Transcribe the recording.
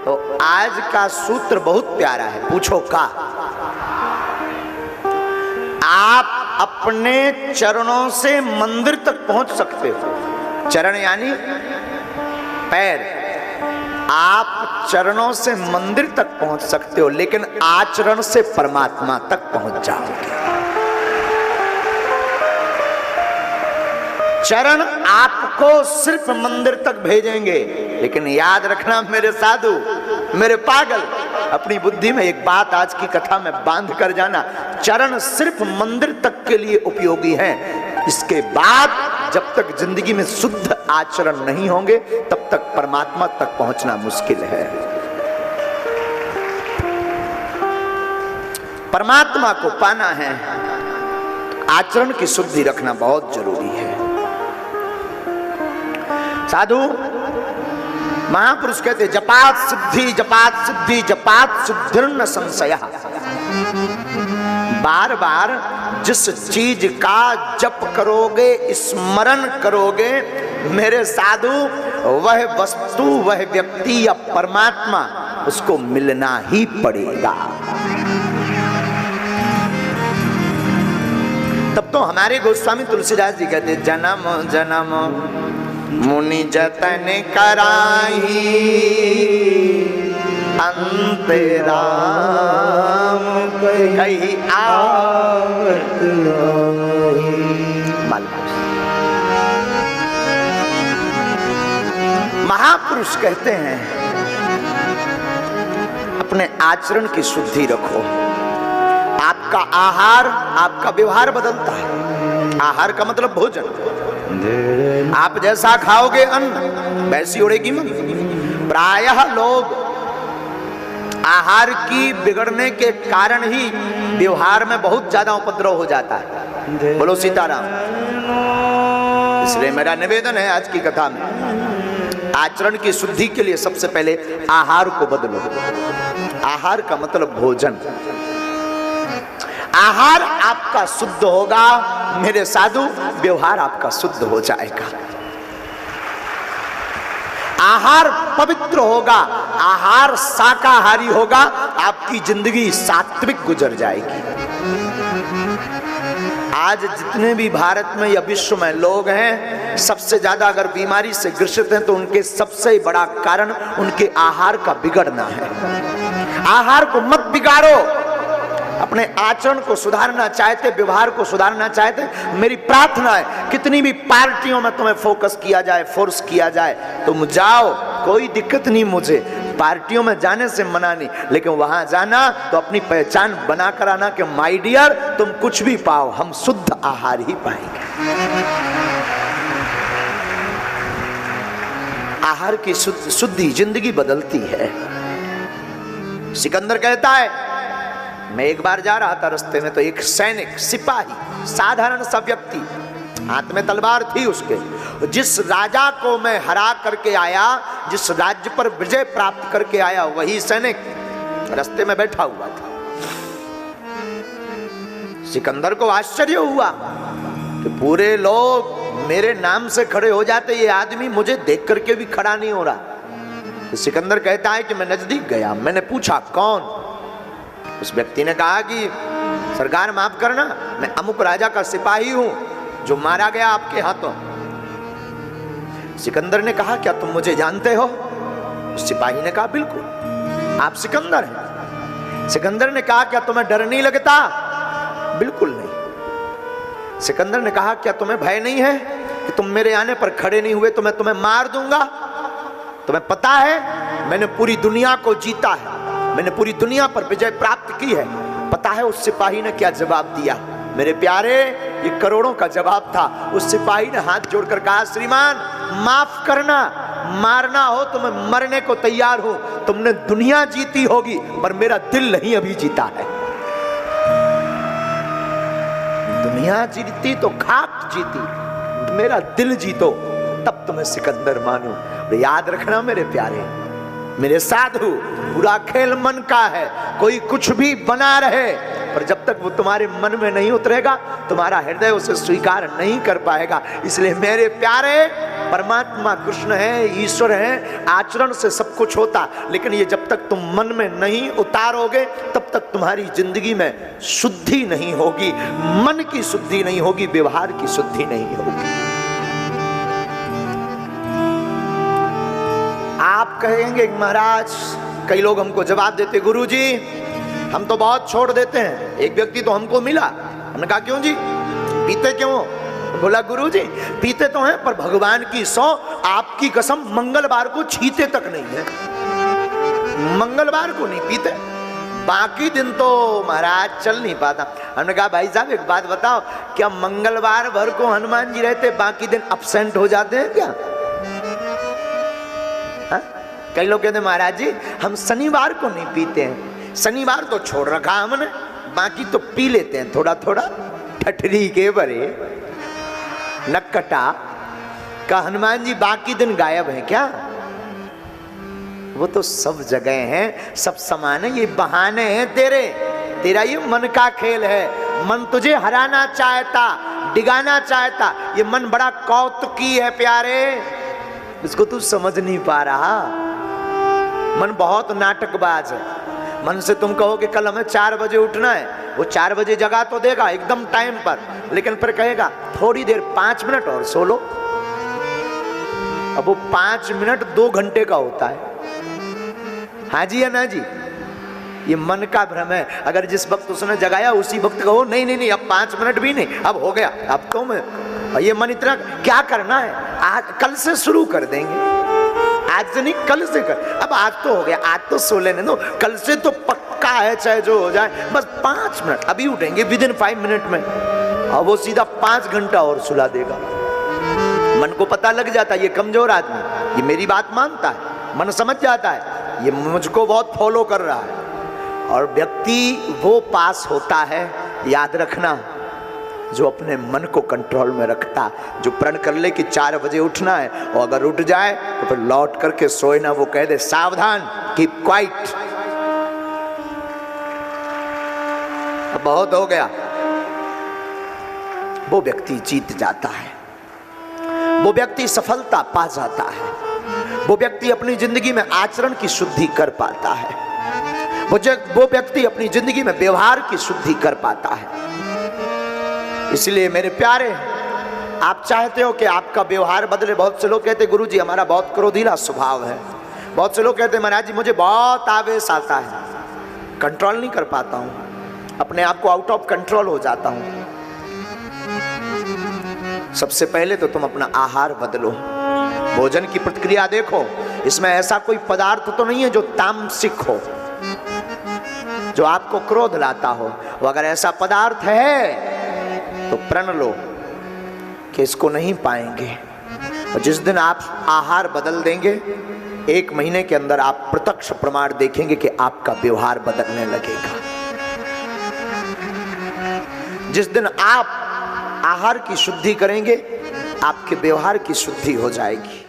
तो आज का सूत्र बहुत प्यारा है। पूछो का? आप अपने चरणों से मंदिर तक पहुंच सकते हो। चरण यानी पैर। आप चरणों से मंदिर तक पहुंच सकते हो, लेकिन आचरण से परमात्मा तक पहुंच जाओगे। चरण आपको सिर्फ मंदिर तक भेजेंगे, लेकिन याद रखना मेरे साधु, मेरे पागल, अपनी बुद्धि में एक बात आज की कथा में बांध कर जाना। चरण सिर्फ मंदिर तक के लिए उपयोगी हैं। इसके बाद जब तक जिंदगी में शुद्ध आचरण नहीं होंगे, तब तक परमात्मा तक पहुंचना मुश्किल है। परमात्मा को पाना है, आचरण की शुद्धि रखना बहुत जरूरी है। साधु महापुरुष कहते जपात सिद्धि, जपात सिद्धि, जपात सिद्धिर्न संशयः। बार बार जिस चीज का जप करोगे, स्मरण करोगे मेरे साधु, वह वस्तु, वह व्यक्ति या परमात्मा उसको मिलना ही पड़ेगा। तब तो हमारे गोस्वामी तुलसीदास जी कहते जन्म जन्म मुनि जतन कराही, अंत राम कही आवत नाही। महापुरुष कहते हैं अपने आचरण की शुद्धि रखो। आपका आहार, आपका व्यवहार बदलता है। आहार का मतलब भोजन। आप जैसा खाओगे अन्न, वैसी उड़ेगी मन। प्रायः लोग आहार की बिगड़ने के कारण ही व्यवहार में बहुत ज्यादा उपद्रव हो जाता है। बोलो सीताराम। इसलिए मेरा निवेदन है आज की कथा में, आचरण की शुद्धि के लिए सबसे पहले आहार को बदलो। आहार का मतलब भोजन। आहार आपका शुद्ध होगा मेरे साधु, व्यवहार आपका शुद्ध हो जाएगा। आहार पवित्र होगा, आहार शाकाहारी होगा, आपकी जिंदगी सात्विक गुजर जाएगी। आज जितने भी भारत में या विश्व में लोग हैं, सबसे ज्यादा अगर बीमारी से ग्रसित हैं तो उनके सबसे बड़ा कारण उनके आहार का बिगड़ना है। आहार को मत बिगाड़ो। अपने आचरण को सुधारना चाहते, व्यवहार को सुधारना चाहते, मेरी प्रार्थना है कितनी भी पार्टियों में तुम्हें फोकस किया जाए, फोर्स किया जाए, तुम जाओ, कोई दिक्कत नहीं मुझे। पार्टियों में जाने से मना नहीं, लेकिन वहां जाना तो अपनी पहचान बनाकर आना कि माय डियर तुम कुछ भी पाओ, हम शुद्ध आहार ही पाएंगे। आहार की शुद्धि जिंदगी बदलती है। सिकंदर कहता है मैं एक बार जा रहा था रास्ते में, तो एक सैनिक, सिपाही, साधारण सा व्यक्ति, हाथ में तलवार थी उसके, जिस राजा को मैं हरा करके आया, जिस राज्य पर विजय प्राप्त करके आया, वही सैनिक रास्ते में बैठा हुआ था। सिकंदर को आश्चर्य हुआ कि पूरे लोग मेरे नाम से खड़े हो जाते, ये आदमी मुझे देख करके भी खड़ा नहीं हो रहा। तो सिकंदर कहता है कि मैं नजदीक गया, मैंने पूछा कौन? उस व्यक्ति ने कहा कि सरकार माफ करना, मैं अमुक राजा का सिपाही हूं जो मारा गया आपके हाथों। सिकंदर ने कहा क्या तुम मुझे जानते हो? सिपाही ने कहा बिल्कुल, आप सिकंदर हैं। सिकंदर ने कहा क्या तुम्हें डर नहीं लगता? बिल्कुल नहीं। सिकंदर ने कहा क्या तुम्हें भय नहीं है कि तुम मेरे आने पर खड़े नहीं हुए तो मैं तुम्हें मार दूंगा? तुम्हें पता है मैंने पूरी दुनिया को जीता है, मैंने पूरी दुनिया पर विजय प्राप्त की है। पता है उस सिपाही ने क्या जवाब दिया? मेरे प्यारे, ये करोड़ों का जवाब था। उस सिपाही ने हाथ जोड़कर कहा श्रीमान माफ करना, मारना हो तो मैं मरने को तैयार हूं। तुमने दुनिया जीती होगी पर मेरा दिल नहीं अभी जीता है। दुनिया जीती तो खाक जीती, मेरा दिल जीतो तब तुम्हें सिकंदर मानो। याद रखना मेरे प्यारे, मेरे साधु, पूरा खेल मन का है। कोई कुछ भी बना रहे, पर जब तक वो तुम्हारे मन में नहीं उतरेगा तुम्हारा हृदय उसे स्वीकार नहीं कर पाएगा। इसलिए मेरे प्यारे, परमात्मा कृष्ण है, ईश्वर है, आचरण से सब कुछ होता, लेकिन ये जब तक तुम मन में नहीं उतारोगे तब तक तुम्हारी जिंदगी में शुद्धि नहीं होगी, मन की शुद्धि नहीं होगी, व्यवहार की शुद्धि नहीं होगी। आप कहेंगे महाराज, कई लोग हमको जवाब देते, गुरुजी हम तो बहुत छोड़ देते हैं। एक व्यक्ति तो हमको मिला, हमने कहा क्यों जी, पीते क्यों? बोला गुरुजी पीते तो हैं पर भगवान की सौ आपकी कसम मंगलवार को छीते तक नहीं है, मंगलवार को नहीं पीते, बाकी दिन तो महाराज चल नहीं पाता। हमने कहा भाई साहब एक बात बताओ, क्या मंगलवार भर को हनुमान जी रहते बाकी दिन अपसेंट हो जाते हैं क्या? कई लोग कहते महाराज जी हम शनिवार को नहीं पीते हैं, शनिवार तो छोड़ रखा हमने, बाकी तो पी लेते हैं थोड़ा थोड़ा। ठठरी के बरे नक्कटा का हनुमान जी बाकी दिन गायब है क्या? वो तो सब जगह हैं, सब समान है, ये बहाने हैं तेरे, तेरा ये मन का खेल है। मन तुझे हराना चाहता, डिगाना चाहता, ये मन बड़ा कौतुकी है प्यारे, इसको तू समझ नहीं पा रहा। मन बहुत नाटकबाज है। मन से तुम कहो कि कल हमें 4 बजे उठना है, वो 4 बजे जगा तो देगा एकदम टाइम पर, लेकिन फिर कहेगा थोड़ी देर 5 मिनट और सो लो। अब वो 5 मिनट 2 घंटे का होता है। हाँ जी या ना जी? ये मन का भ्रम है। अगर जिस वक्त उसने जगाया उसी वक्त कहो नहीं नहीं नहीं अब 5 मिनट भी नहीं, अब हो गया, अब तो मैं, ये मन इतना क्या करना है, आज कल से शुरू कर देंगे, आज से नहीं कल से कर, अब आज तो हो गया, आज तो सो लेने दो, कल से तो पक्का है चाहे जो हो जाए, बस 5 मिनट अभी उठेंगे विदिन 5 मिनट में, और वो सीधा 5 घंटा और सुला देगा। मन को पता लग जाता है ये कमजोर आदमी, ये मेरी बात मानता है, मन समझ जाता है ये मुझको बहुत फॉलो कर रहा है। और व्यक्ति वो पास होता है, याद रखना, जो अपने मन को कंट्रोल में रखता, जो प्रण कर ले कि 4 बजे उठना है, और अगर उठ जाए तो फिर लौट करके सोए ना, वो कह दे सावधान, कीप क्वाइट, अब बहुत हो गया, वो व्यक्ति जीत जाता है, वो व्यक्ति सफलता पा जाता है, वो व्यक्ति अपनी जिंदगी में आचरण की शुद्धि कर पाता है, वो व्यक्ति अपनी जिंदगी में व्यवहार की शुद्धि कर पाता है। इसलिए मेरे प्यारे, आप चाहते हो कि आपका व्यवहार बदले। बहुत से लोग कहते गुरुजी हमारा बहुत क्रोधीला स्वभाव है, बहुत से लोग कहते महाराज जी मुझे बहुत आवेश आता है, कंट्रोल नहीं कर पाता हूं, अपने आप को आउट ऑफ कंट्रोल हो जाता हूं। सबसे पहले तो तुम अपना आहार बदलो, भोजन की प्रतिक्रिया देखो, इसमें ऐसा कोई पदार्थ तो नहीं है जो तामसिक हो, जो आपको क्रोध लाता हो। वो अगर ऐसा पदार्थ है तो प्रण लो कि इसको नहीं पाएंगे, और जिस दिन आप आहार बदल देंगे 1 महीने के अंदर आप प्रत्यक्ष प्रमाण देखेंगे कि आपका व्यवहार बदलने लगेगा। जिस दिन आप आहार की शुद्धि करेंगे आपके व्यवहार की शुद्धि हो जाएगी।